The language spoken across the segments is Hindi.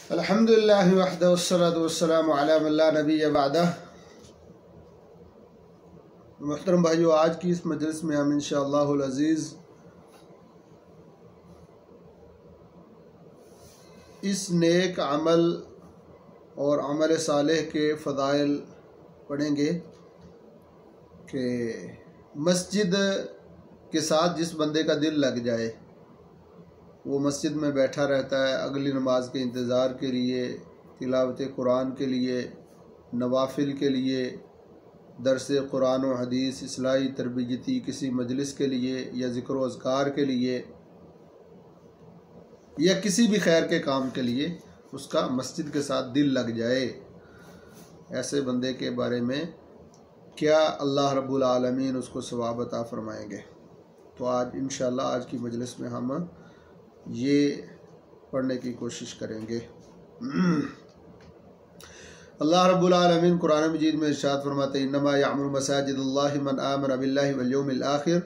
अल्हम्दुलिल्लाहि वहदहु वस्सलातु वस्सलामु अला मन ला नबिय्य बअदह। मुहतरम भाइयों, आज की इस मजलिस में हम इंशाअल्लाहुल अज़ीज़ इस नेक अमल और अमल सालेह के फ़ज़ाइल पढ़ेंगे कि मस्जिद के साथ जिस बंदे का दिल लग जाए, वो मस्जिद में बैठा रहता है अगली नमाज के इंतज़ार के लिए, तिलावत कुरान के लिए, नवाफिल के लिए, दर्स कुरान व हदीस, इस्लाही तरबियती किसी मजलिस के लिए या ज़िक्र व अज़कार के लिए या किसी भी खैर के काम के लिए उसका मस्जिद के साथ दिल लग जाए। ऐसे बंदे के बारे में क्या अल्लाह रब्बुल आलमीन उसको सवाब अता फरमाएंगे। तो आज इंशाअल्लाह आज की मजलिस में हम ये पढ़ने की कोशिश करेंगे। अल्लाह रब्बुल आलमीन कुरान मजीद में इरशाद फरमाते हैं, इन्नमा यअमुरु मसाजिदल्लाहि मन आमन बिल्लाहि वल यौमिल आखिर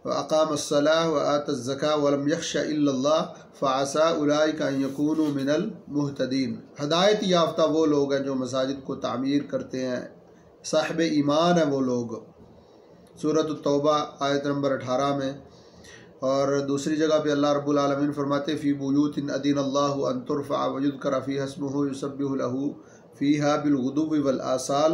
व अक़ामस्सलाह व आतज़्ज़का व लम यख़्शा इल्लल्लाह फ़असा उलाइका अन यकूनु मिनल मुहतदीन। हदायत याफ्ता वो लोग हैं जो मसाजिद को तामीर करते हैं, साहिब ईमान है वो लोग। सूरत तौबा आयत नंबर 18 में। और दूसरी जगह पे अल्लाह रब्बुल आलमीन फरमाते फ़ी बुयूतिन अज़िनल्लाहु अन तुरफ़अ व युज़करा फ़ीहा इस्मुहु युसब्बिहु लहू फ़ीहा बिलग़ुदुव्वि वल आसाल।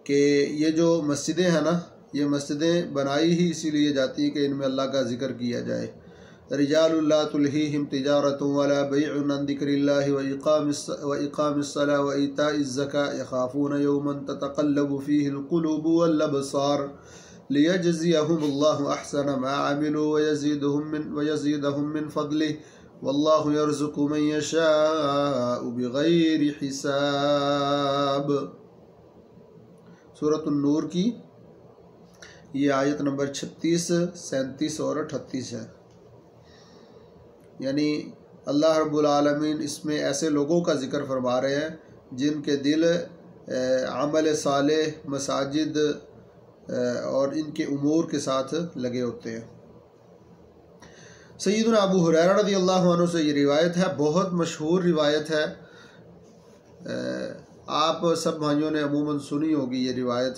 कि ये जो मस्जिदें हैं ना, ये मस्जिदें बनाई ही इसीलिए जाती हैं कि इनमें अल्लाह का ज़िक्र किया जाए। रिजालुन ला तुल्हीहिम तिजारतुन वला बैउन अन ज़िक्रिल्लाहि व इक़ामिस्सलाह व ईताइज़ ज़कात यख़ाफ़ून यौमन ततक़ल्लबु फ़ीहिल क़ुलूबु वल अबसार लियजज़ियहुमुल्लाहु अहसना मा अमिलू व यज़ीदहुम मिन फ़ज़लिहि वल्लाहु यर्ज़ुक़ु मन यशाअ बिग़ैरि हिसाब। सूरत नूर की ये आयत नंबर 36, 37 और 38 है। यानी अल्लाह रब्बुल आलमीन इसमें ऐसे लोगों का ज़िक्र फरमा रहे हैं जिनके दिल अमल सालेह, मसाजिद और इनके उमूर के साथ लगे होते हैं। सय्यदना अबू हुरैरा रज़ियल्लाहु अन्हु से ये रिवायत है, बहुत मशहूर रिवायत है। आप सब भाइयों ने अमूमन सुनी होगी ये रिवायत,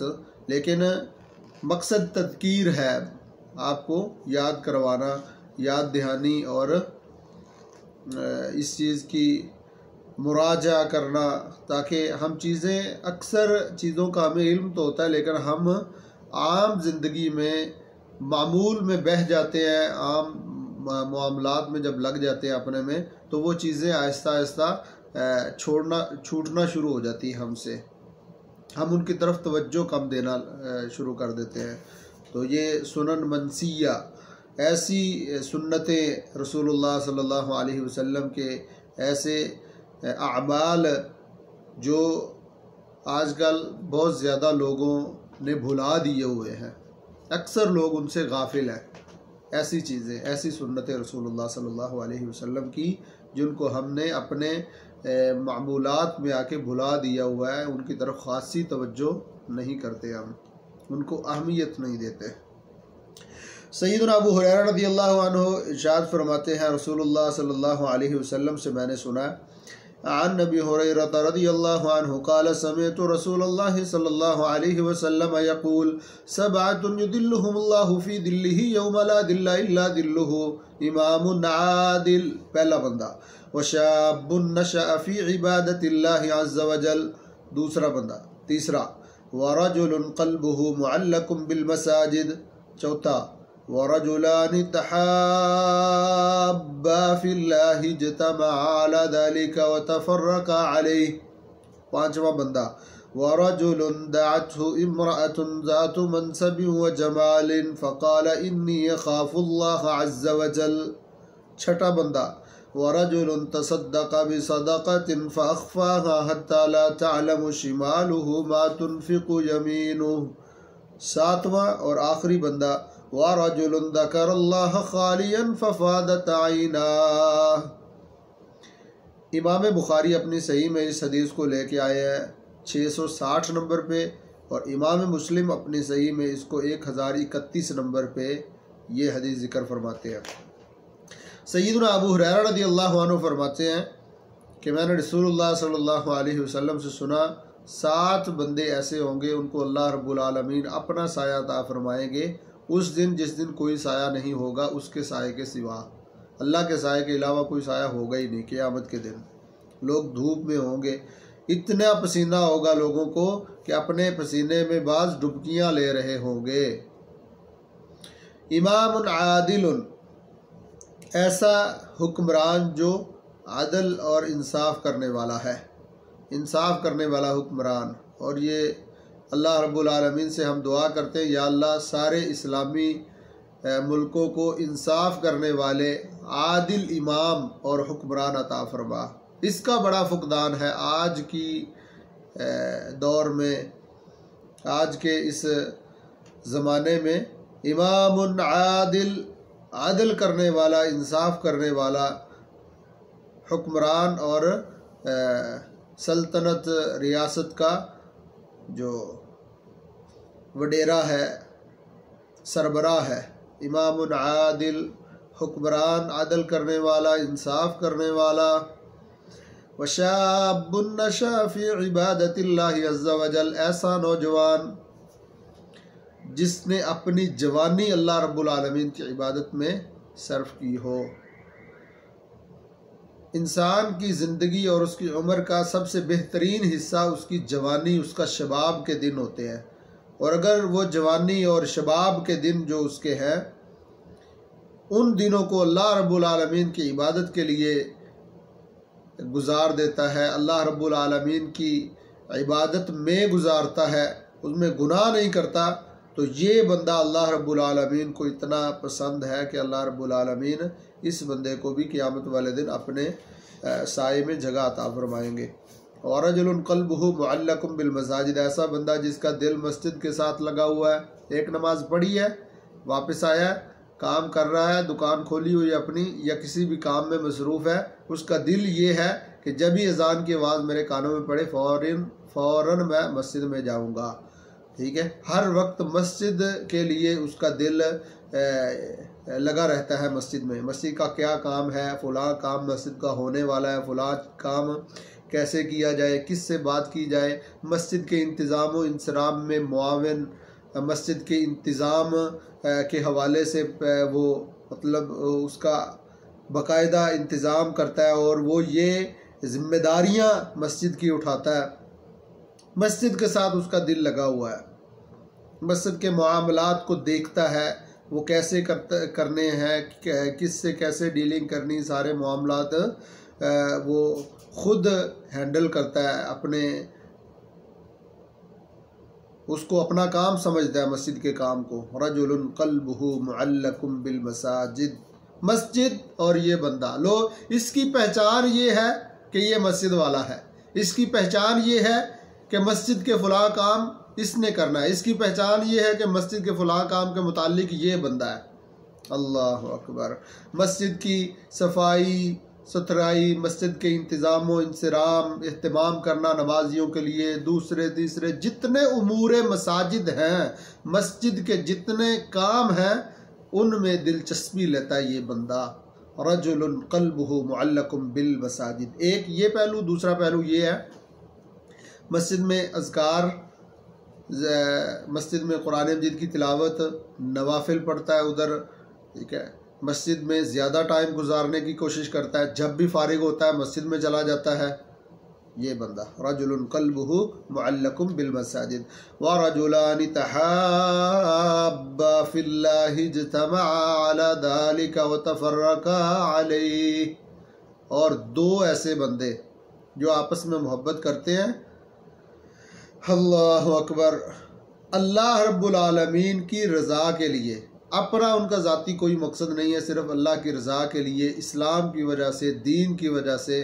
लेकिन मकसद तज़कीर है, आपको याद करवाना, याद दहानी और इस चीज़ की मुराजा करना, ताकि हम चीज़ें, अक्सर चीज़ों का हमें इल्म तो होता है लेकिन हम आम ज़िंदगी में मामूल में बह जाते हैं, आम मामलात में जब लग जाते हैं अपने में, तो वो चीज़ें आहिस्ता आहिस्ता छूटना शुरू हो जाती है हमसे, हम उनकी तरफ तवज्जो कम देना शुरू कर देते हैं। तो ये सुनन मनसिया, ऐसी सुन्नतें रसूलुल्लाह सल्लल्लाहु अलैहि वसल्लम के ऐसे अमाल जो आजकल बहुत ज़्यादा लोगों ने भुला दिए हुए हैं, अक्सर लोग उनसे गाफिल हैं। ऐसी चीज़ें, ऐसी सुन्नतें रसूलुल्लाह सल्लल्लाहु अलैहि वसल्लम की जिनको हमने अपने मामूलात में आके भुला दिया हुआ है, उनकी तरफ ख़ासी तवज्जो नहीं करते, हम उनको अहमियत नहीं देते। सय्यदना अबू हुरैरा रज़ियल्लाहु अन्हु इरशाद फरमाते हैं, रसूलुल्लाह सल्लल्लाहु अलैहि वसल्लम से मैंने सुना, अन नबी हुरैरा रज़ियल्लाहु अन्हु क़ाल समिअतु रसूलल्लाह सल्लल्लाहु अलैहि वसल्लम यक़ूल सबअतुन युदिल्लुहुमुल्लाहु फ़ी दिल्लिही यौम ला दिल्ला इल्ला दिल्लुहु, इमामुन आदिल, पहला बंदा, व शाबुन नशअ फ़ी इबादतिल्लाहि अज़्ज़ व जल, दूसरा बंदा, तीसरा, व रजुलुन क़ल्बुहु मुअल्लक़ुन बिल मसाजिद, चौथा, व रजुलानि तहाब्बा फ़िल्लाहि इज्तमअ अला ज़ालिका व तफ़र्रक़ा अलैहि, पांचवा बंदा, व रजुलुन दअतहु इम्रअतुन ज़ातु मनसबिन व जमालिन फ़क़ाल इन्नी अख़ाफ़ुल्लाह अज़्ज़ व जल, छठा बंदा, व रजुलुन तसद्दक़ बिसदक़तिन फ़अख़फ़ाहा हत्ता ला तअलमु शिमालुहु मा तुनफ़िक़ु यमीनुहु, सातवां और आखिरी बंदा, व रजुलुन ज़करल्लाह ख़ालियन फ़फ़ादत ऐनाह। इमाम बुखारी अपनी सही में इस हदीस को लेके आए हैं 660 नंबर पे, और इमाम मुस्लिम अपनी सही में इसको 1031 नंबर पे ये हदीस ज़िक्र फरमाते हैं। सय्यदना अबू हुरैरा रज़ियल्लाहु अन्हु फरमाते हैं कि मैंने रसूलुल्लाह सल्लल्लाहु अलैहि वसल्लम से सुना, 7 बंदे ऐसे होंगे उनको अल्लाह रब्बुल आलमीन अपना साया अता फरमाएंगे उस दिन जिस दिन कोई साया नहीं होगा उसके साये के सिवा। अल्लाह के साये के अलावा कोई साया होगा ही नहीं। क़यामत के दिन लोग धूप में होंगे, इतना पसीना होगा लोगों को कि अपने पसीने में बाज डुबकियां ले रहे होंगे। इमामुन आदिलुन, ऐसा हुक्मरान जो आदल और इंसाफ करने वाला है, इंसाफ करने वाला हुक्मरान। और ये अल्लाह रब्बुल आलमीन से हम दुआ करते हैं, या अल्लाह सारे इस्लामी मुल्कों को इंसाफ करने वाले आदिल इमाम और हुक्मरान अता फरमा। इसका बड़ा फुकदान है आज की दौर में, आज के इस ज़माने में। इमामुन आदिल, आदिल करने वाला, इंसाफ करने वाला हुक्मरान और सल्तनत रियासत का जो वडेरा है, सरबराह है। इमामुन आदिल, हुक्मरान आदल करने वाला, इंसाफ करने वाला। वशाबुन नशा फी इबादतिल्लाहि अज़्ज़ा वजल, ऐसा नौजवान जिसने अपनी जवानी अल्लाह रब्बुल आलमीन की इबादत में सर्फ की हो। इंसान की ज़िंदगी और उसकी उम्र का सबसे बेहतरीन हिस्सा उसकी जवानी, उसका शबाब के दिन होते हैं। और अगर वो जवानी और शबाब के दिन जो उसके हैं, उन दिनों को अल्लाह रब्बुल आलमीन की इबादत के लिए गुजार देता है, अल्लाह रब्बुल आलमीन की इबादत में गुजारता है, उसमें गुनाह नहीं करता, तो ये बंदा अल्लाह रब्बुल आलमीन को इतना पसंद है कि अल्लाह रब्बुल आलमीन इस बंदे को भी क़यामत वाले दिन अपने साये में जगह अता फरमाएंगे। और रजुलन क़ल्बुहु मुअल्लकुम बिल मसाजिद, ऐसा बंदा जिसका दिल मस्जिद के साथ लगा हुआ है, एक नमाज पढ़ी है, वापस आया है, काम कर रहा है, दुकान खोली हुई अपनी या किसी भी काम में मसरूफ़ है, उसका दिल ये है कि जब ही अजान की आवाज़ मेरे कानों में पड़े फ़ौरन मैं मस्जिद में जाऊँगा। ठीक है, हर वक्त मस्जिद के लिए उसका दिल लगा रहता है मस्जिद में। मस्जिद का क्या काम है, फ़लाँ काम मस्जिद का होने वाला है, फ़लाँ काम कैसे किया जाए, किस से बात की जाए, मस्जिद के इंतज़ाम व इंसराम में मुआविन, मस्जिद के इंतज़ाम के हवाले से वो मतलब उसका बाकायदा इंतज़ाम करता है और वो ये ज़िम्मेदारियाँ मस्जिद की उठाता है। मस्जिद के साथ उसका दिल लगा हुआ है, मस्जिद के मामलात को देखता है, वो कैसे करने हैं, किस से कैसे डीलिंग करनी, सारे मामलात वो खुद हैंडल करता है, अपने उसको अपना काम समझता है मस्जिद के काम को। रजुलन क़ल्बुहु मुअल्लकुम बिल मसाजिद, मस्जिद और ये बंदा लो, इसकी पहचान ये है कि ये मस्जिद वाला है, इसकी पहचान ये है कि मस्जिद के फ़लाँ काम इसने करना है, इसकी पहचान ये है कि मस्जिद के फ़लाँ काम के मुताल्लिक ये बंदा है। अल्लाह अकबर। मस्जिद की सफाई सुथराई, मस्जिद के इंतज़ाम व इंसराम एहतमाम करना नमाजियों के लिए, दूसरे तीसरे जितने उमूर मसाजिद हैं, मस्जिद के जितने काम हैं, उनमें दिलचस्पी लेता है ये बंदा। रजुलन क़ल्बुहु मुअल्लकुम बिल मसाजिद, एक ये पहलू। दूसरा पहलू ये है, मस्जिद में अज़कार, मस्जिद में कुरान मजीद की तिलावत, नवाफिल पढ़ता है उधर। ठीक है, मस्जिद में ज़्यादा टाइम गुजारने की कोशिश करता है, जब भी फारिग होता है मस्जिद में चला जाता है ये बंदा। रजुलन क़ल्बुहु मुअल्लकुम बिल मसाजिद व रजुलानि तहाब्बा फिल्लाहि इज्तमआ अला ज़ालिका व तफ़र्रक़ा अलैहि, और 2 ऐसे बंदे जो आपस में मोहब्बत करते हैं, अल्लाह अकबर, अल्लाह रब्बुल आलमीन की रज़ा के लिए, अपना उनका ज़ाती कोई मकसद नहीं है, सिर्फ अल्लाह की रज़ा के लिए, इस्लाम की वजह से, दीन की वजह से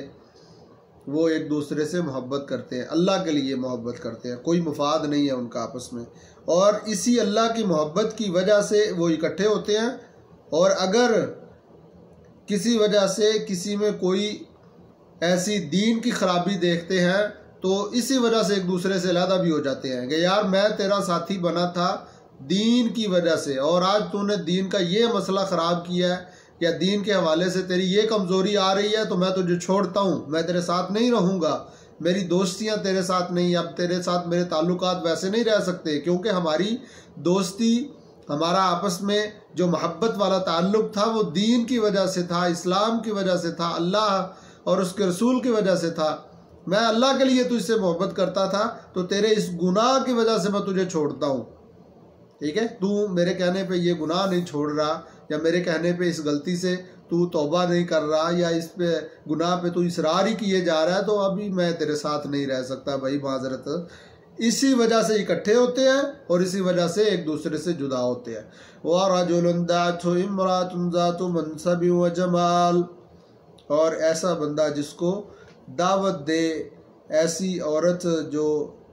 वो एक दूसरे से मोहब्बत करते हैं, अल्लाह के लिए मोहब्बत करते हैं, कोई मुफाद नहीं है उनका आपस में, और इसी अल्लाह की मोहब्बत की वजह से वो इकट्ठे होते हैं। और अगर किसी वजह से किसी में कोई ऐसी दीन की ख़राबी देखते हैं तो इसी वजह से एक दूसरे से अलहदा भी हो जाते हैं कि यार मैं तेरा साथी बना था दीन की वजह से, और आज तूने दीन का ये मसला ख़राब किया है या दीन के हवाले से तेरी ये कमज़ोरी आ रही है तो मैं तुझे छोड़ता हूँ, मैं तेरे साथ नहीं रहूँगा, मेरी दोस्तियाँ तेरे साथ नहीं, अब तेरे साथ मेरे ताल्लुकात वैसे नहीं रह सकते, क्योंकि हमारी दोस्ती, हमारा आपस में जो मोहब्बत वाला ताल्लुक़ था वो दीन की वजह से था, इस्लाम की वजह से था, अल्लाह और उसके रसूल की वजह से था। मैं अल्लाह के लिए तुझसे मोहब्बत करता था, तो तेरे इस गुनाह की वजह से मैं तुझे छोड़ता हूँ। ठीक है, तू मेरे कहने पे ये गुनाह नहीं छोड़ रहा, या मेरे कहने पे इस गलती से तू तौबा नहीं कर रहा, या इस पे गुनाह पे तू इसरार ही किए जा रहा है, तो अभी मैं तेरे साथ नहीं रह सकता भाई, माजरत। इसी वजह से इकट्ठे होते हैं और इसी वजह से एक दूसरे से जुदा होते हैं। वरजुलुन दाअतहु इम्राअतुन ज़ातु मनसब व जमाल, और ऐसा बंदा जिसको दावत दे ऐसी औरत जो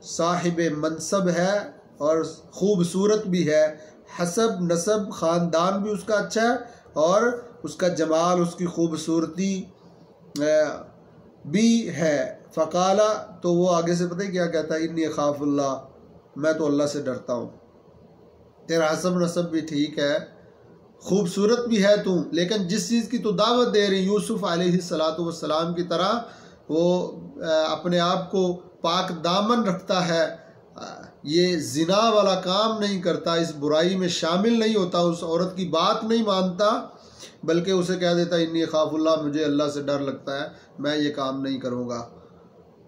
साहिब मनसब है और ख़ूबसूरत भी है, हसब नसब ख़ानदान भी उसका अच्छा है, और उसका जमाल, उसकी खूबसूरती भी है। फ़काला, तो वो आगे से पता है क्या कहता है, इन्नी खाफुल्लाह, मैं तो अल्लाह से डरता हूँ। तेरा हसब नसब भी ठीक है, खूबसूरत भी है तू, लेकिन जिस चीज़ की तू दावत दे रही, यूसुफ अलैहिस्सलातु वस्सलाम की तरह वो अपने आप को पाक दामन रखता है, ये जिना वाला काम नहीं करता, इस बुराई में शामिल नहीं होता, उस औरत की बात नहीं मानता, बल्कि उसे कह देता इन्नी खाफुल्लाह, मुझे अल्लाह से डर लगता है, मैं ये काम नहीं करूँगा।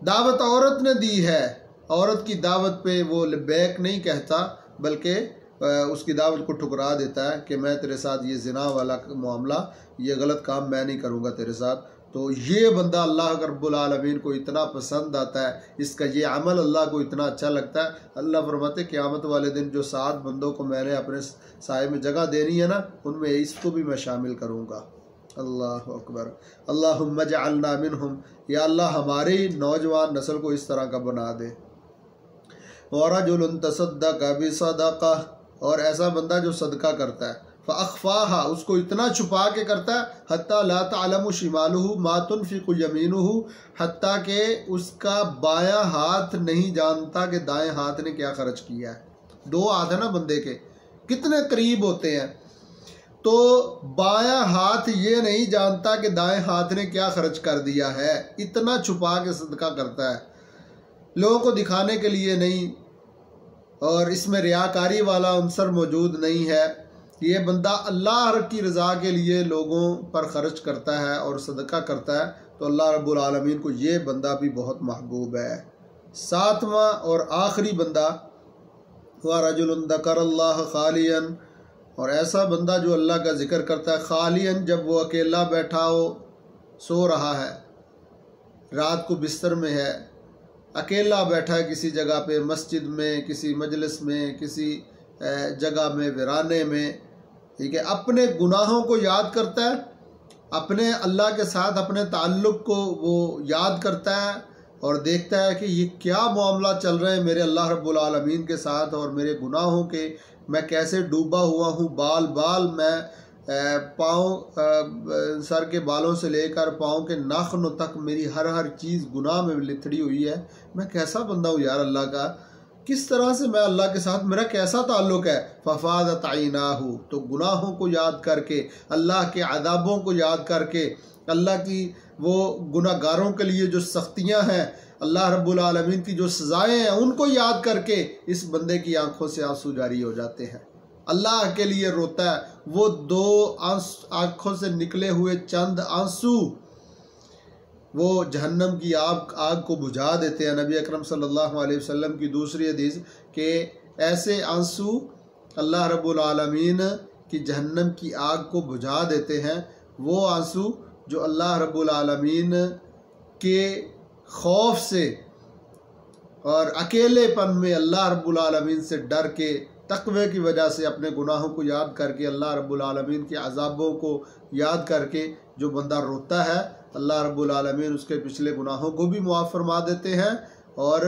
दावत औरत ने दी है, औरत की दावत पे वो लबैक नहीं कहता, बल्कि उसकी दावत को ठुकरा देता है कि मैं तेरे साथ ये जिना वाला मामला, ये गलत काम मैं नहीं करूँगा तेरे साथ। तो ये बंदा अल्लाह रब्बुल आलमीन को इतना पसंद आता है, इसका ये अमल अल्लाह को इतना अच्छा लगता है। अल्लाह फरमाते क़यामत वाले दिन जो 7 बंदों को मैंने अपने साए में जगह देनी है ना, उनमें इसको भी मैं शामिल करूँगा। अल्लाह अकबर, अल्लाहुम्मा जअलना मिनहुम, या अल्लाह हमारी नौजवान नस्ल को इस तरह का बना दे। वरजुलुन तसद्दक़ बिसदक़ा, और ऐसा बंदा जो सदका करता है, फ़अख़फ़ाहा, उसको इतना छुपा के करता है, हत्ता ला तअलमु शिमालुहु मा तुनफ़िक़ु यमीनुहु, हत्ता के उसका बायां हाथ नहीं जानता कि दाएं हाथ ने क्या खर्च किया है। 2 हाथ है ना बंदे के, कितने करीब होते हैं, तो बायां हाथ ये नहीं जानता कि दाएं हाथ ने क्या खर्च कर दिया है, इतना छुपा के सदका करता है, लोगों को दिखाने के लिए नहीं, और इसमें रियाकारी वाला अंसर मौजूद नहीं है। ये बंदा अल्लाह की रज़ा के लिए लोगों पर ख़र्च करता है और सदका करता है, तो अल्लाह रब्बुल आलमीन को ये बंदा भी बहुत महबूब है। 7वां और आखिरी बंदा, व रजुलुन ज़करल्लाह खालियन, और ऐसा बंदा जो अल्लाह का ज़िक्र करता है खालियन, जब वो अकेला बैठा हो, सो रहा है, रात को बिस्तर में है, अकेला बैठा है किसी जगह पे, मस्जिद में, किसी मजलिस में, किसी जगह में, वीराने में, ठीक है, अपने गुनाहों को याद करता है, अपने अल्लाह के साथ अपने ताल्लुक़ को वो याद करता है, और देखता है कि ये क्या मामला चल रहे हैं मेरे अल्लाह रब्बुल आलमीन के साथ, और मेरे गुनाहों के मैं कैसे डूबा हुआ हूँ, बाल बाल मैं पाँव, सर के बालों से लेकर पाँव के नाखनों तक मेरी हर चीज़ गुनाह में लिथड़ी हुई है। मैं कैसा बंदा हूँ यार अल्लाह का, किस तरह से मैं अल्लाह के साथ, मेरा कैसा ताल्लुक़ है। फ़फ़ादत ऐनाहु, तो गुनाहों को याद करके, अल्लाह के अज़ाबों को याद करके, अल्लाह की वो गुनाहगारों के लिए जो सख्तियाँ हैं, अल्लाह रब्बुल आलमीन की जो सज़ाएँ हैं, उनको याद करके इस बंदे की आंखों से आंसू जारी हो जाते हैं। अल्लाह के लिए रोता है, वो 2 आँखों से निकले हुए चंद आंसू वो जहन्नम की आग को बुझा देते हैं। नबी अकरम सल्लल्लाहु अलैहि वसल्लम की दूसरी हदीस के ऐसे आंसू अल्लाह रब्बुल आलमीन की जहन्नम की आग को बुझा देते हैं। वो आंसू जो अल्लाह रब्बुल आलमीन के खौफ से और अकेलेपन में अल्लाह रब्बुल आलमीन से डर के, तक़वे की वजह से अपने गुनाहों को याद करके, अल्लाह रब्बुल आलमीन के अज़ाबों को याद करके जो बंदा रोता है, अल्लाह रब्बुल आलमीन उसके पिछले गुनाहों को भी मुआफ़ फरमा देते हैं, और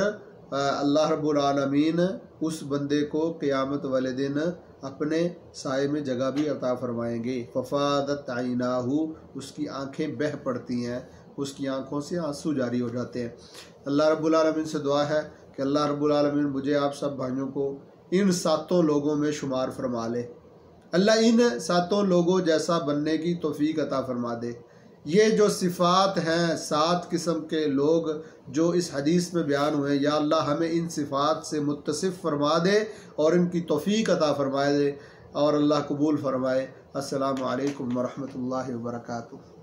अल्लाह रब्बुल आलमीन उस बंदे को क़यामत वाले दिन अपने साए में जगह भी अता फरमाएंगे। फ़फ़ादत ऐनाहु, उसकी आँखें बह पड़ती हैं, उसकी आँखों से आंसू जारी हो जाते हैं। अल्लाह रब्बुल आलमीन से दुआ है कि अल्लाह रब्बुल आलमीन मुझे आप सब भाइयों को इन 7 लोगों में शुमार फरमा ले। अल्लाह इन सातों लोगों जैसा बनने की तौफीक अता फरमा दे। ये जो सिफ़ात हैं, 7 किस्म के लोग जो इस हदीस में बयान हुए, या अल्लाह हमें इन सिफ़ात से मुत्तसिफ़ फरमा दे और इनकी तौफीक अता फरमाए दे और अल्लाह कबूल फरमाए। अस्सलामु अलैकुम वरहमतुल्लाहि वबरकातुहू।